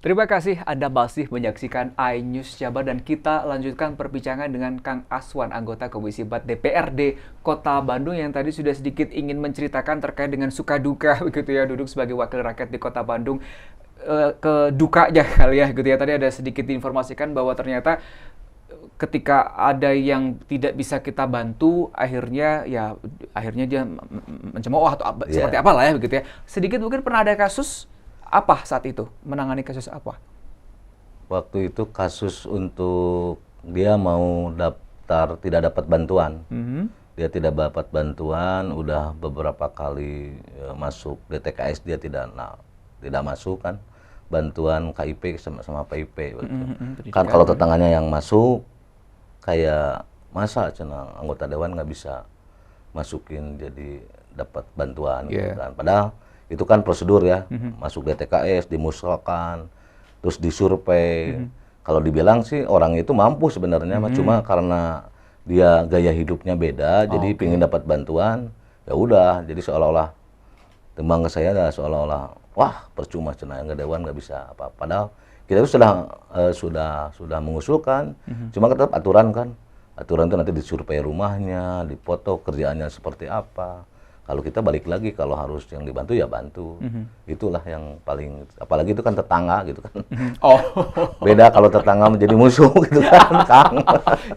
Terima kasih Anda masih menyaksikan iNews Jabar dan kita lanjutkan perbincangan dengan Kang Aswan, anggota Komisi 4 DPRD Kota Bandung yang tadi sudah sedikit ingin menceritakan terkait dengan suka duka begitu ya, duduk sebagai wakil rakyat di Kota Bandung, ke dukanya kali ya gitu ya. Tadi ada sedikit diinformasikan bahwa ternyata ketika ada yang tidak bisa kita bantu, akhirnya dia mencemooh atau seperti Iya. apalah ya begitu ya. Sedikit mungkin pernah ada kasus apa saat itu? Menangani kasus apa? Waktu itu kasus untuk dia mau daftar tidak dapat bantuan. Dia tidak dapat bantuan, udah beberapa kali masuk DTKS dia tidak masuk kan. Bantuan KIP sama PIP. Kan kalau tetangganya yang masuk, kayak masa cina anggota dewan nggak bisa masukin jadi dapat bantuan gitu kan. Padahal itu kan prosedur ya, masuk DTKS, dimusyawarahkan, terus disurvei. Kalau dibilang sih orang itu mampu sebenarnya, cuma karena dia gaya hidupnya beda, jadi pingin dapat bantuan, ya udah, jadi seolah-olah tembang ke saya adalah seolah-olah, wah percuma cenah nggak dewan nggak bisa apa. Padahal kita itu sudah mengusulkan, cuma tetap aturan kan, aturan itu nanti disurvei rumahnya, dipoto kerjaannya seperti apa. Kalau kita balik lagi, kalau harus yang dibantu ya bantu. Itulah yang paling, apalagi itu kan tetangga gitu kan. Beda kalau tetangga menjadi musuh gitu kan, Kang.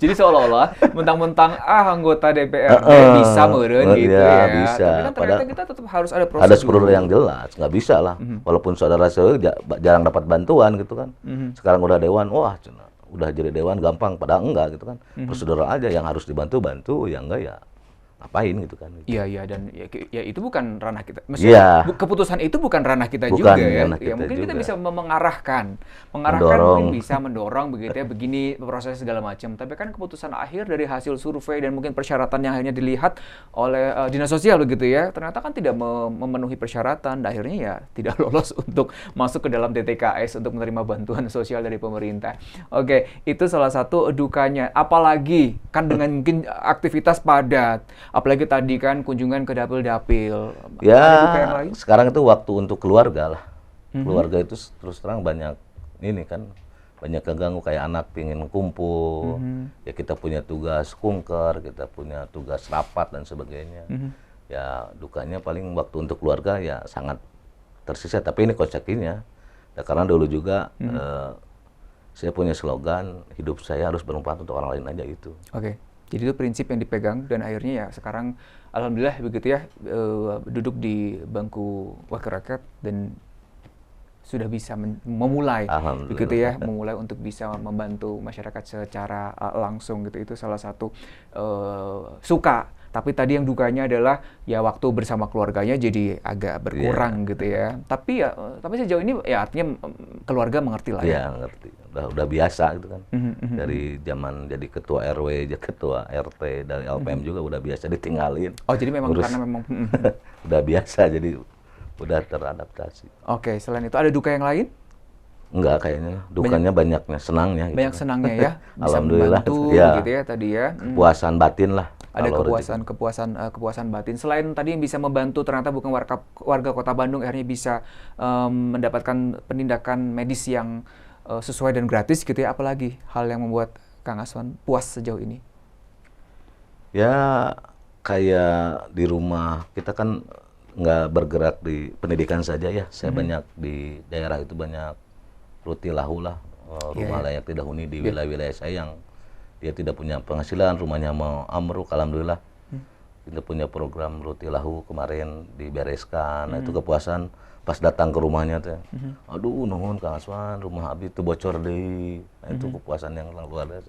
Jadi seolah-olah mentang-mentang anggota DPRD bisa meureun gitu Ya, ya. bisa. Tapi kan ternyata Padahal kita tetap harus ada ada prosedur. prosedur yang jelas, nggak bisa lah. Walaupun saudara saya jarang dapat bantuan gitu kan. Sekarang udah dewan, wah udah jadi dewan gampang, padahal enggak gitu kan. Prosedur aja yang harus dibantu, yang enggak ya ngapain gitu kan. Iya, dan ya itu bukan ranah kita. Maksudnya keputusan itu bukan ranah kita juga ya. Ranah Ya kita mungkin kita juga. bisa mengarahkan Mendorong. mungkin bisa mendorong begitu ya, begini proses segala macam. Tapi kan keputusan akhir dari hasil survei dan mungkin persyaratan yang akhirnya dilihat oleh dinas sosial begitu ya, ternyata kan tidak memenuhi persyaratan. Dan akhirnya ya tidak lolos untuk masuk ke dalam DTKS untuk menerima bantuan sosial dari pemerintah. Oke, itu salah satu dukanya. Apalagi kan dengan mungkin aktivitas padat. Apalagi tadi kan kunjungan ke dapil-dapil. Ya, ada duka yang lain? sekarang itu waktu untuk keluarga lah. Keluarga itu terus terang banyak ini kan, banyak keganggu kayak anak pingin kumpul. Ya kita punya tugas kunker, kita punya tugas rapat dan sebagainya. Ya dukanya paling waktu untuk keluarga ya sangat tersisa. Tapi ini konsekuensinya. Ya, karena dulu juga saya punya slogan, hidup saya harus bermanfaat untuk orang lain aja itu. Oke. Jadi itu prinsip yang dipegang dan akhirnya ya sekarang alhamdulillah begitu ya, duduk di bangku wakil rakyat dan sudah bisa memulai begitu ya, memulai untuk bisa membantu masyarakat secara langsung gitu. Itu salah satu suka. Tapi tadi yang dukanya adalah ya waktu bersama keluarganya jadi agak berkurang gitu ya. Tapi sejauh ini ya artinya keluarga mengerti lah ya. Iya, ngerti. Udah biasa gitu kan. Dari zaman jadi ketua RW, jadi ketua RT, dari LPM juga udah biasa ditinggalin. Oh, jadi memang karena memang udah biasa, jadi udah teradaptasi. Oke, selain itu ada duka yang lain? Enggak, kayaknya dukanya banyaknya, senangnya gitu. Banyak senangnya ya. Bisa Alhamdulillah membantu ya. gitu ya tadi ya. Kepuasan batin lah. Ada kepuasan batin. Selain tadi yang bisa membantu, ternyata bukan warga Kota Bandung akhirnya bisa mendapatkan penindakan medis yang sesuai dan gratis gitu ya. Apalagi hal yang membuat Kang Aswan puas sejauh ini? Ya kayak di rumah kita kan nggak bergerak di pendidikan saja ya. Saya banyak di daerah itu banyak ruti lahu lah, rumah layak tidak huni di wilayah-wilayah saya yang dia tidak punya penghasilan, rumahnya mau ambruk. Alhamdulillah kita punya program ruti lahu kemarin dibereskan. Nah, itu kepuasan pas datang ke rumahnya tuh. Aduh nuhun Kang Aswan, rumah abdi itu bocor deh. Nah, itu kepuasan yang luar biasa.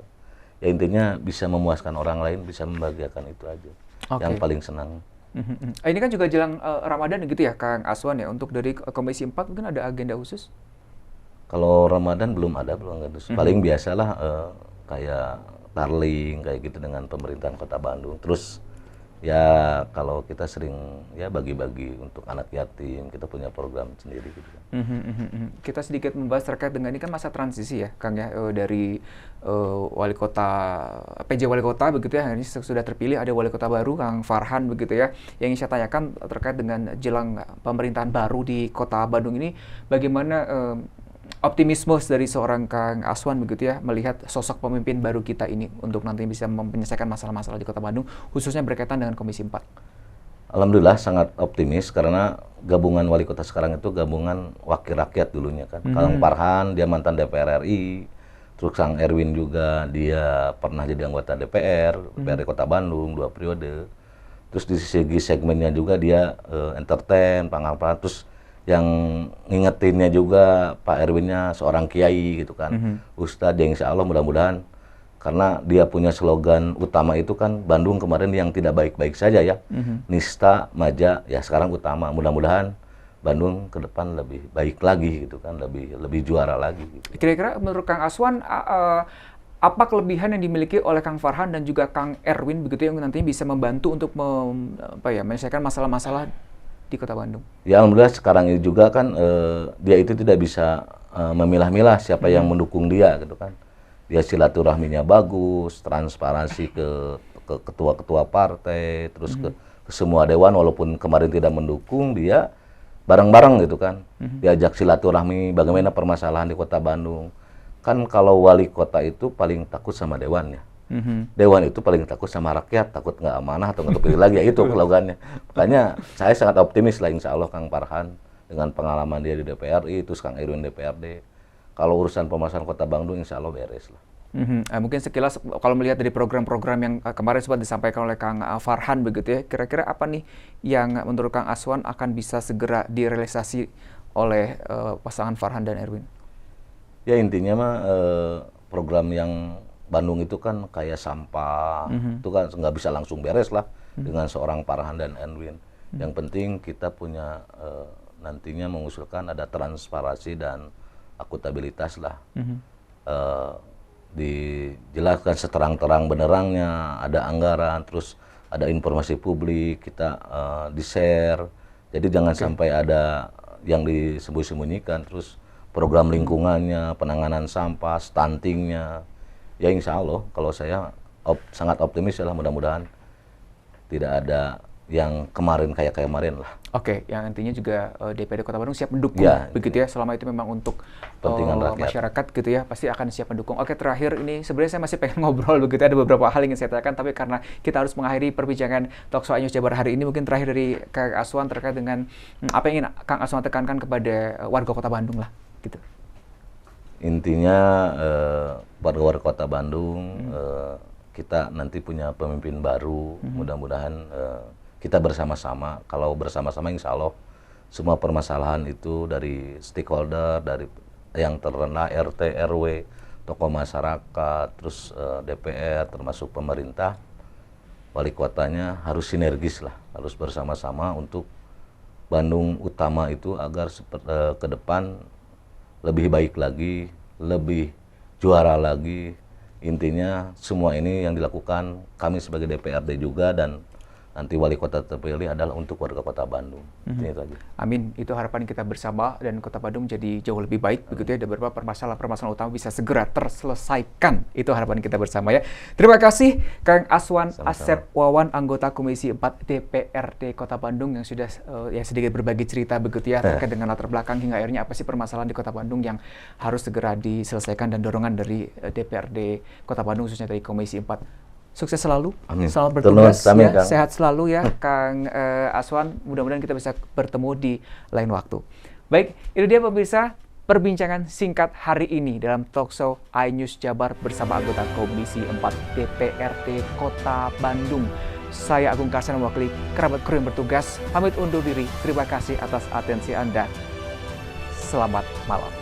Ya intinya bisa memuaskan orang lain, bisa membahagiakan itu aja. Yang paling senang. Ini kan juga jelang Ramadan gitu ya Kang Aswan ya. Untuk dari Komisi 4 mungkin ada agenda khusus? Kalau Ramadan belum ada. Paling biasalah kayak tarling kayak gitu dengan pemerintahan Kota Bandung. Terus ya kalau kita sering ya bagi-bagi untuk anak yatim, kita punya program sendiri gitu. Kita sedikit membahas terkait dengan ini kan masa transisi ya Kang ya, dari wali kota, PJ wali kota begitu ya, ini sudah terpilih ada wali kota baru Kang Farhan begitu ya. Yang ingin saya tanyakan terkait dengan jelang pemerintahan baru di Kota Bandung ini, bagaimana optimisme dari seorang Kang Aswan begitu ya, melihat sosok pemimpin baru kita ini untuk nanti bisa menyelesaikan masalah-masalah di Kota Bandung, khususnya berkaitan dengan Komisi 4? Alhamdulillah sangat optimis karena gabungan wali kota sekarang itu gabungan wakil rakyat dulunya kan. Kang Farhan dia mantan DPR RI, terus Kang Erwin juga dia pernah jadi anggota DPRD Kota Bandung 2 periode. Terus di segi segmennya juga dia entertain, pangapal, terus yang ngingetinnya juga Pak Erwinnya seorang kiai gitu kan, Ustadz yang insya Allah mudah-mudahan, karena dia punya slogan utama itu kan Bandung kemarin yang tidak baik-baik saja ya, nista, maja, ya sekarang utama, mudah-mudahan Bandung ke depan lebih baik lagi gitu kan, lebih juara lagi. Gitu. Kira-kira menurut Kang Aswan, apa kelebihan yang dimiliki oleh Kang Farhan dan juga Kang Erwin begitu yang nantinya bisa membantu untuk menyelesaikan masalah-masalah di Kota Bandung? Ya alhamdulillah sekarang ini juga kan dia itu tidak bisa memilah-milah siapa yang mendukung dia gitu kan. Dia silaturahminya bagus, transparansi ke ketua-ketua partai, terus ke semua dewan walaupun kemarin tidak mendukung dia bareng-bareng gitu kan. Diajak silaturahmi bagaimana permasalahan di Kota Bandung. Kan kalau wali kota itu paling takut sama dewannya. Dewan itu paling takut sama rakyat, takut nggak amanah atau nggak terpilih lagi, ya itu slogannya. Makanya saya sangat optimis lah insya Allah Kang Farhan dengan pengalaman dia di DPRI, terus Kang Erwin DPRD. Kalau urusan pemasaran Kota Bandung insya Allah beres lah. Mungkin sekilas kalau melihat dari program-program yang kemarin sempat disampaikan oleh Kang Farhan begitu ya, kira-kira apa nih yang menurut Kang Aswan akan bisa segera direalisasi oleh pasangan Farhan dan Erwin? Ya intinya mah program yang Bandung itu kan kayak sampah, itu kan nggak bisa langsung beres lah dengan seorang Farhan dan Erwin. Yang penting kita punya nantinya mengusulkan ada transparansi dan akuntabilitas lah. Dijelaskan seterang-terang benerangnya, ada anggaran, terus ada informasi publik, kita di-share. Jadi jangan sampai ada yang disembunyi-sembunyikan, terus program lingkungannya, penanganan sampah, stuntingnya. Ya insya Allah, kalau saya sangat optimis ya lah, mudah-mudahan tidak ada yang kemarin kayak kemarin lah. Oke, yang intinya juga DPRD Kota Bandung siap mendukung, ya, begitu ya, selama itu memang untuk masyarakat gitu ya, pasti akan siap mendukung. Oke, terakhir ini sebenarnya saya masih pengen ngobrol begitu, ada beberapa hal yang ingin saya tanyakan, tapi karena kita harus mengakhiri perbincangan Talkshow iNews Jabar hari ini, mungkin terakhir dari Kang Aswan terkait dengan apa yang ingin Kang Aswan tekankan kepada warga Kota Bandung lah, gitu. Intinya warga-warga Kota Bandung, kita nanti punya pemimpin baru, mudah-mudahan kita bersama-sama. Kalau bersama-sama insya Allah semua permasalahan itu dari stakeholder, dari yang terendah, RT, RW, tokoh masyarakat, terus DPR, termasuk pemerintah, wali kotanya harus sinergis lah, harus bersama-sama untuk Bandung utama itu agar ke depan lebih baik lagi, lebih juara lagi. Intinya semua ini yang dilakukan kami sebagai DPRD juga dan nanti wali kota terpilih adalah untuk warga Kota Bandung. Itu aja. Amin. Itu harapan kita bersama dan Kota Bandung jadi jauh lebih baik begitu ya. Dan beberapa permasalahan utama bisa segera terselesaikan. Itu harapan kita bersama ya. Terima kasih Kang Aswan Asep Wawan, anggota Komisi 4 DPRD Kota Bandung yang sudah ya sedikit berbagi cerita begitu ya terkait dengan latar belakang hingga akhirnya apa sih permasalahan di Kota Bandung yang harus segera diselesaikan dan dorongan dari DPRD Kota Bandung khususnya dari Komisi 4. Sukses selalu, Amin. Selamat bertugas, Amin, ya, sehat selalu ya Kang Aswan. Mudah-mudahan kita bisa bertemu di lain waktu. Baik, itu dia pemirsa perbincangan singkat hari ini dalam Talkshow iNews Jabar bersama anggota Komisi 4 DPRD Kota Bandung. Saya Agung Karsan mewakili kerabat kru yang bertugas. Pamit undur diri. Terima kasih atas atensi Anda. Selamat malam.